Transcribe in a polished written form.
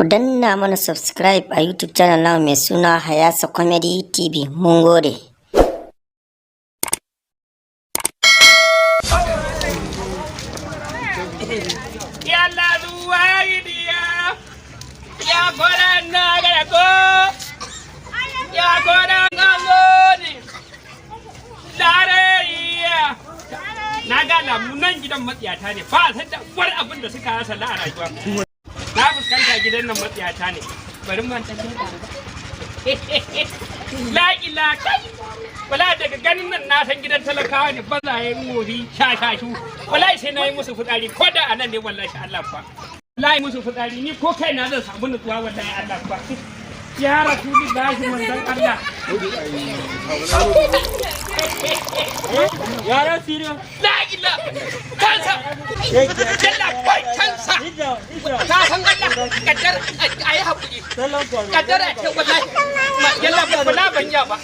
Ku danna mana subscribe a YouTube channel namu mai suna Hayasa Comedy TV. Mun gode. Yalla zuwaidiya ya gora na ga ko ya gora ngoni darayya na ga lamunan gidan matsiyata ne ba san da war abin da suka rasa la rayuwa na fuskanta gidan nan matsiyata ne bari man ta la ilaha wala daga ganin nan na san gidan talakawa ne ba za yi mori shashashu wallahi sai na yi musu fitsari ko da anan ne wallahi Allah fa wallahi musu fitsari ni ko kai na zan samu nutsuwa wallahi Allah fa ya rasulullahi manzon Allah ya rasulullahi la ilaha kansa jalla bai kansa ka san Allah kaddar ayi hakuri kaddar ce wallahi yalla ba ban ya ba